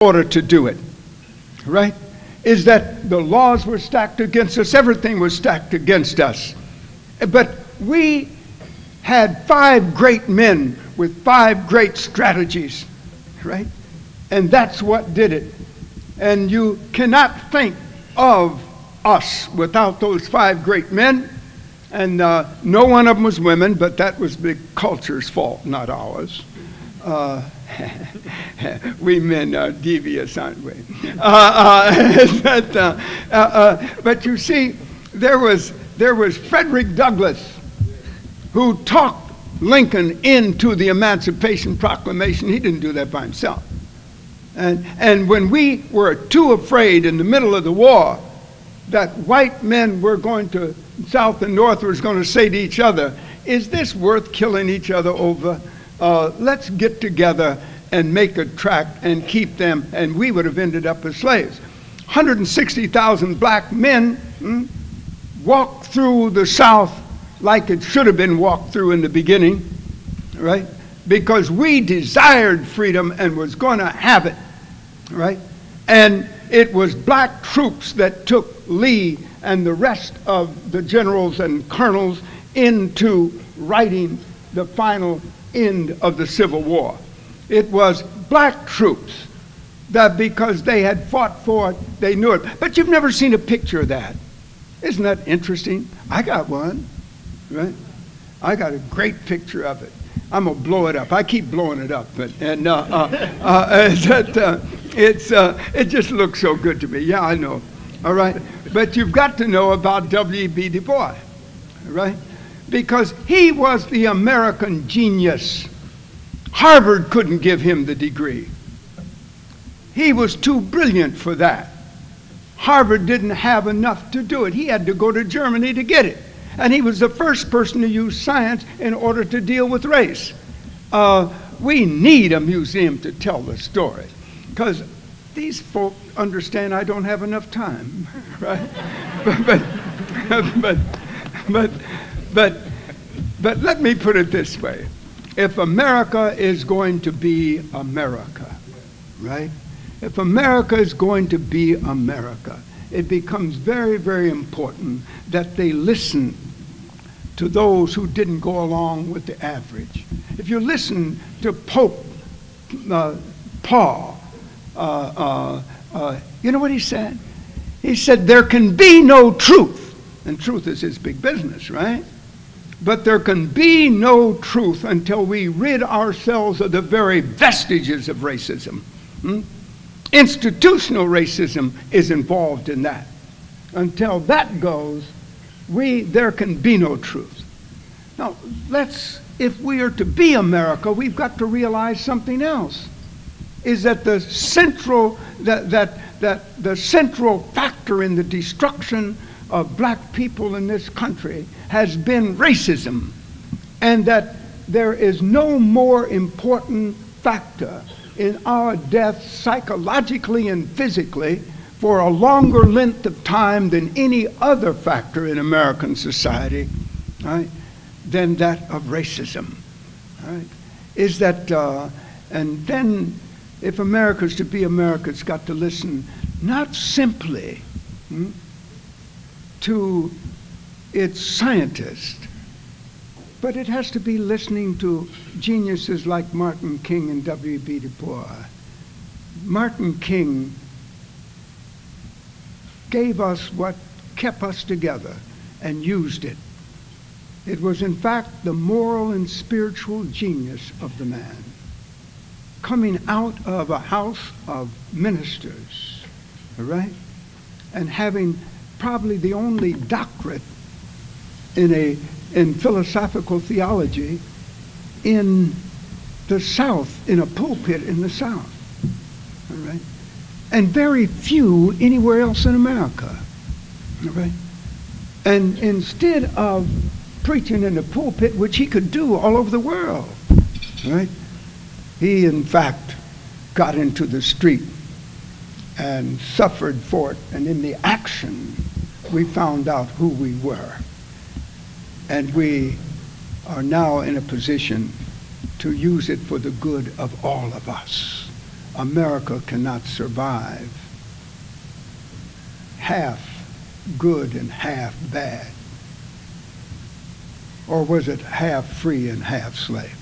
order to do it, right? Is that the laws were stacked against us, everything was stacked against us. But we had 5 great men with 5 great strategies, right? And that's what did it. And you cannot think of us without those 5 great men. And no one of them was women, but that was the culture's fault, not ours. We men are devious, aren't we? But you see, there was Frederick Douglass, who talked Lincoln into the Emancipation Proclamation. He didn't do that by himself. And when we were too afraid in the middle of the war that white men were going to, South and North was going to say to each other, is this worth killing each other over? Let's get together and make a tract and keep them, and we would have ended up as slaves. 160,000 black men walked through the South like it should have been walked through in the beginning, right? Because we desired freedom and was going to have it, right? And it was black troops that took Lee and the rest of the generals and colonels into writing the final end of the Civil War. It was black troops that, because they had fought for it, they knew it. But you've never seen a picture of that. Isn't that interesting? I got one, right? I got a great picture of it. I'm gonna blow it up. I keep blowing it up, but it just looks so good to me. Yeah, I know. All right, but you've got to know about W.E.B. Du Bois, right? Because he was the American genius. Harvard couldn't give him the degree. He was too brilliant for that. Harvard didn't have enough to do it. He had to go to Germany to get it. And he was the first person to use science in order to deal with race. We need a museum to tell the story, because these folk understand I don't have enough time, right? But let me put it this way. If America is going to be America, right? If America is going to be America, it becomes very, very important that they listen to those who didn't go along with the average. If you listen to Pope Paul, you know what he said? He said, there can be no truth, and truth is his big business, right? But there can be no truth until we rid ourselves of the very vestiges of racism. Institutional racism is involved in that. Until that goes, there can be no truth. Now, if we are to be America, we've got to realize something else. Is that the central factor in the destruction of black people in this country has been racism, and that there is no more important factor in our death psychologically and physically for a longer length of time than any other factor in American society, right, than that of racism, right? Is that, and then if America is to be America, it's got to listen not simply to its scientists, but it has to be listening to geniuses like Martin King and W.E.B. Du Bois. Martin King gave us what kept us together and used it. It was in fact the moral and spiritual genius of the man, coming out of a house of ministers, all right, and having probably the only doctorate in philosophical theology in the South, in a pulpit in the South, all right, and very few anywhere else in America, all right. And instead of preaching in the pulpit, which he could do all over the world, right, he in fact got into the street and suffered for it, and in the action we found out who we were. And we are now in a position to use it for the good of all of us. America cannot survive half good and half bad? Or was it half free and half slave?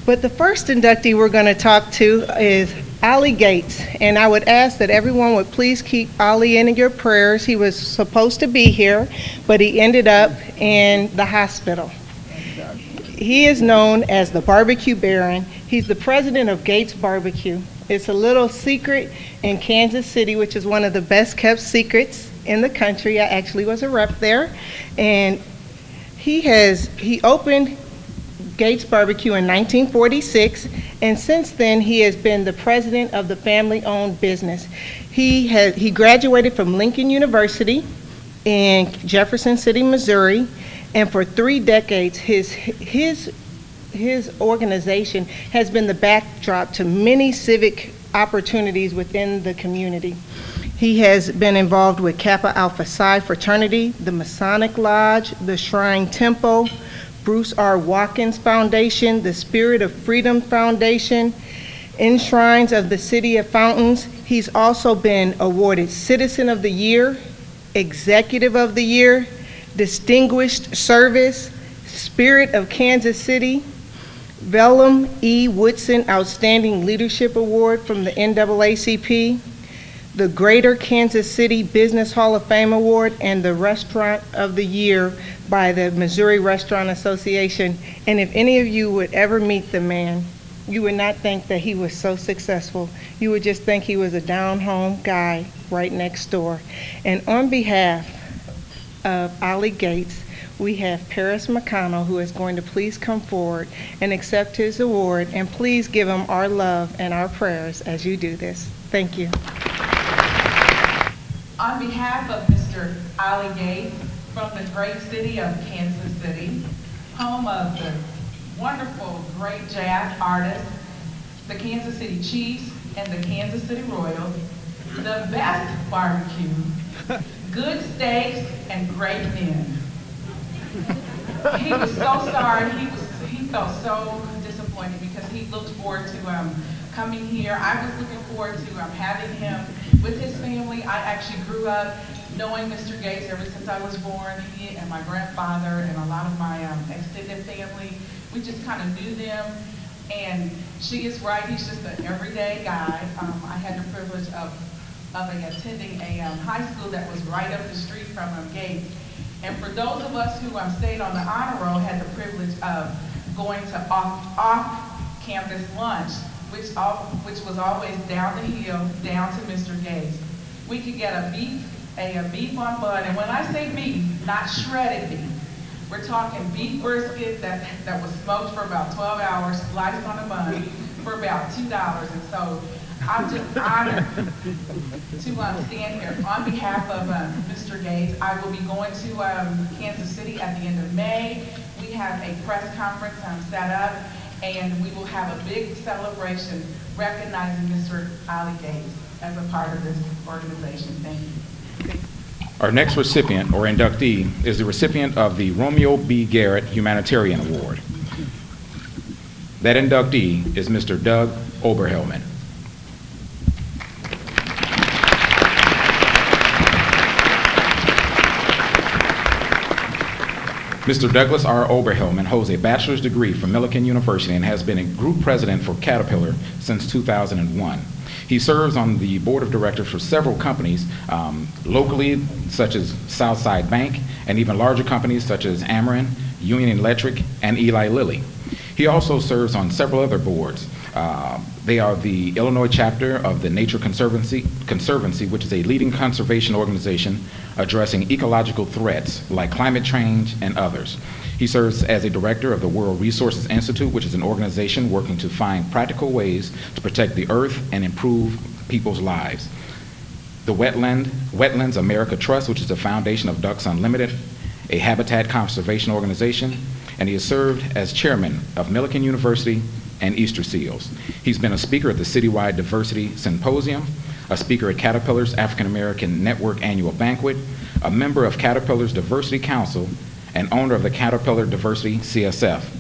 But the first inductee we're going to talk to is Ollie Gates, and I would ask that everyone would please keep Ollie in your prayers. He was supposed to be here, but he ended up in the hospital. He is known as the Barbecue Baron. He's the president of Gates Barbecue. It's a little secret in Kansas City, which is one of the best kept secrets in the country. I actually was a rep there, and he opened Gates Barbecue in 1946, and since then he has been the president of the family-owned business. He graduated from Lincoln University in Jefferson City, Missouri, and for 3 decades his organization has been the backdrop to many civic opportunities within the community. He has been involved with Kappa Alpha Psi fraternity, the Masonic Lodge, the Shrine Temple, Bruce R. Watkins Foundation, the Spirit of Freedom Foundation, Enshrines of the City of Fountains. He's also been awarded Citizen of the Year, Executive of the Year, Distinguished Service, Spirit of Kansas City, Vellum E. Woodson Outstanding Leadership Award from the NAACP, the Greater Kansas City Business Hall of Fame Award, and the Restaurant of the Year by the Missouri Restaurant Association. And if any of you would ever meet the man, you would not think that he was so successful. You would just think he was a down-home guy right next door. And on behalf of Ollie Gates, we have Paris McConnell, who is going to please come forward and accept his award, and please give him our love and our prayers as you do this. Thank you. On behalf of Mr. Ollie Gates, from the great city of Kansas City, home of the wonderful, great jazz artists, the Kansas City Chiefs and the Kansas City Royals, the best barbecue, good steaks, and great men. He was so sorry. He felt so disappointed because he looked forward to coming here. I was looking forward to having him with his family. I actually grew up knowing Mr. Gates ever since I was born. He and my grandfather and a lot of my extended family, we just kind of knew them. And she is right, he's just an everyday guy. I had the privilege of attending a high school that was right up the street from Gates. And for those of us who stayed on the honor roll, had the privilege of going to off-campus lunch, which was always down the hill, down to Mr. Gates. We could get a beef on bun, and when I say beef, not shredded beef. We're talking beef brisket that was smoked for about 12 hours, sliced on a bun for about $2. And so I'm just honored to stand here on behalf of Mr. Gates. I will be going to Kansas City at the end of May. We have a press conference set up, and we will have a big celebration recognizing Mr. Ollie Gates as a part of this organization. Thank you. Our next recipient, or inductee, is the recipient of the Romeo B. Garrett Humanitarian Award. That inductee is Mr. Doug Oberhelman. Mr. Douglas R. Oberhelman holds a bachelor's degree from Millikan University and has been a group president for Caterpillar since 2001. He serves on the board of directors for several companies locally, such as Southside Bank, and even larger companies such as Ameren, Union Electric, and Eli Lilly. He also serves on several other boards. They are the Illinois chapter of the Nature Conservancy, which is a leading conservation organization addressing ecological threats like climate change and others. He serves as a director of the World Resources Institute, which is an organization working to find practical ways to protect the earth and improve people's lives. The Wetlands America Trust, which is the foundation of Ducks Unlimited, a habitat conservation organization, and he has served as chairman of Millikan University and Easter Seals. He's been a speaker at the Citywide Diversity Symposium, a speaker at Caterpillar's African American Network Annual Banquet, a member of Caterpillar's Diversity Council, and owner of the Caterpillar Diversity CSF.